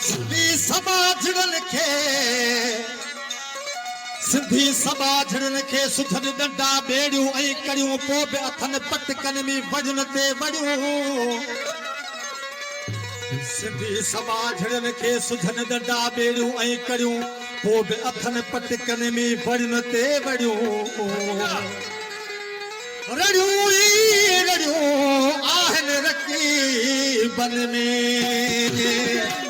सिंधी समाजड़न खे सिंधी समाजड़न खे सुधन डंडा बेड़ियूं ऐं करियूं पोइ बि अथनि पटकनि में वजन ते वड़ियूं सिंधी समाजड़न खे सुधन डंडा बेड़ियूं ऐं करियूं पोइ बि अथनि पटकनि में वजन ते वड़ियूं रड़ियूं ई रड़ियूं आहिनि रकीबन में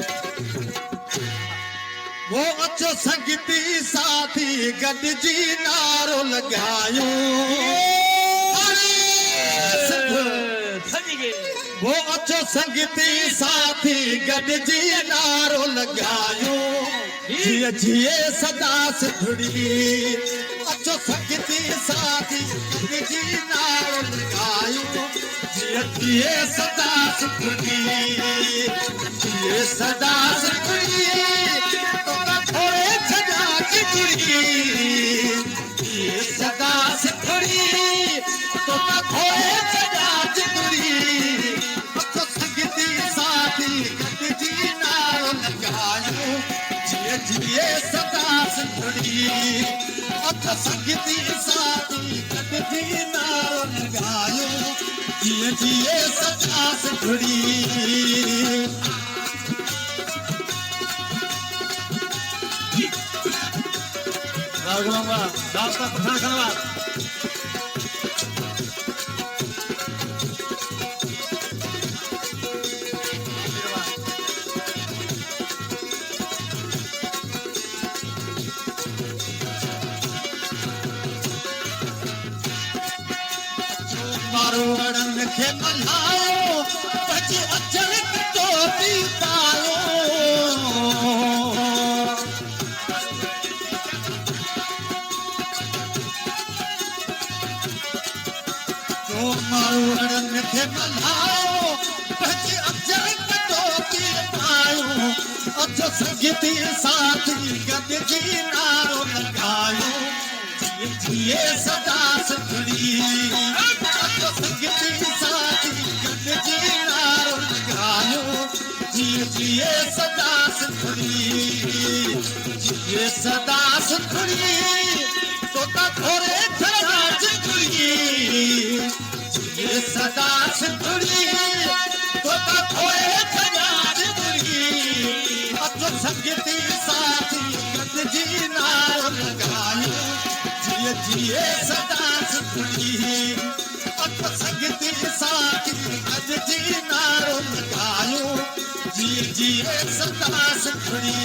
वो अचो संगीती साथी गॾिजी नारो लॻायूं वो अचो संगीती साथी गॾिजी नारो लॻायूं जिए जिए सदा सिंधड़ी अचो संगीती साथी गॾिजी नारो लॻायूं जिए जिए सदा सिंधड़ी जिए सदा सिंधड़ी ये सदा सिंधड़ी तो खोए सदा सिंधड़ी अचो संगीती साथी गॾिजी नारो लॻायूं जिए जिए सदा सिंधड़ी अचो संगीती साथी गॾिजी नारो लॻायूं जिए जिए सदा सिंधड़ी राघवा दास्ता पठान करवा मारो वड़न खे मल्हायो बच अचल तो पायो मारूड़न खे मल्हायो पंहिंजे अचल टोपी पायो अचो संगीती साथी गॾिजी नारो लॻायो जिए जिए सदा सिंधड़ी अचो संगीती साथी गॾिजी नारो लॻायो जिए जिए सदा सिंधड़ी जिए सदा सिंधड़ी तोता घोरे छड़ा सिंधड़ी ये सदा सिंधड़ी तोता खोए छड़ा सिंधड़ी अचो संगीती साथी गॾिजी नारो लॻायो जिए जिए सदा सिंधड़ी अचो संगीती साथी गॾिजी नारो लॻायो जिए जिए सदा सिंधड़ी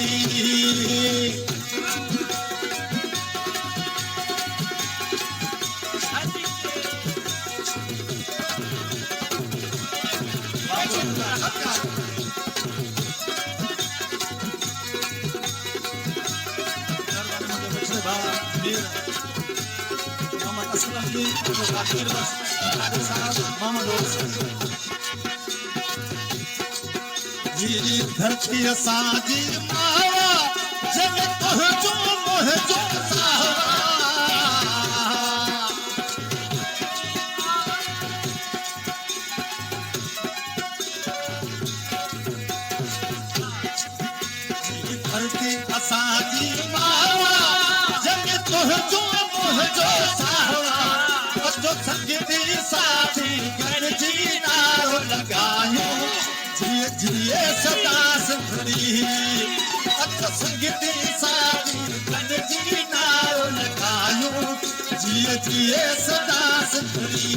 धरती असांजी मावा जग तुंहिंजो मुंहिंजो सहारा धरती असांजी मावा जग तुंहिंजो मुंहिंजो सहारा अचो संगीती साथी गॾिजी नारो लॻायो जिए जिए सदा सिंधड़ी अचो संगीती साथी गॾिजी नारो लॻायो जिए जिए सदा सिंधड़ी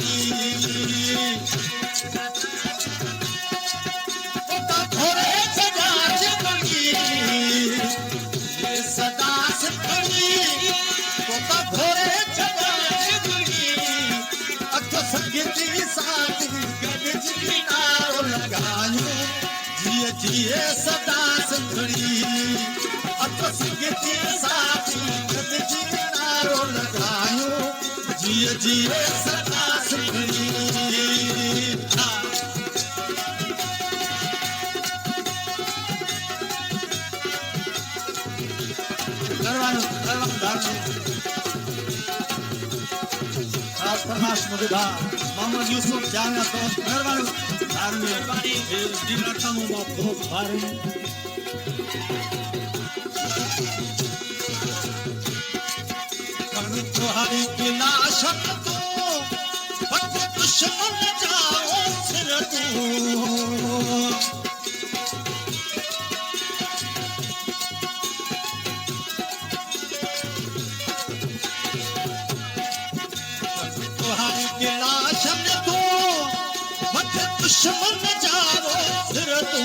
घोरे छड़ा सिंधड़ी ये सदा सिंधड़ी घोरे छड़ा सिंधड़ी अचो संगीती साथी गॾिजी नारो लॻायो जिए जिए सदा सिंधड़ी अचो संगीती साथी गॾिजी नारो लॻायो जिए जिए सदा सिंधड़ी फरमाश मुझे मोहम्मद यूसुफ जाना तो मेहरबानी मेहरबानी जिला तमो बापो भार तुम्हारी विनाश तो दुश्मन जाओ फिर तू दुश्मन जाओ फिर तू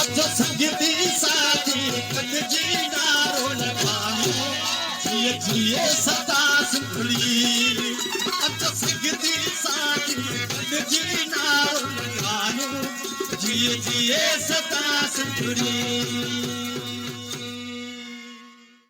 अथ संगीती साथी कद जी नारो लगायो जिए जिए सदा सिंधड़ी अथ संगीती साथी कद जी नारो लगायो जिए जिए सदा सिंधड़ी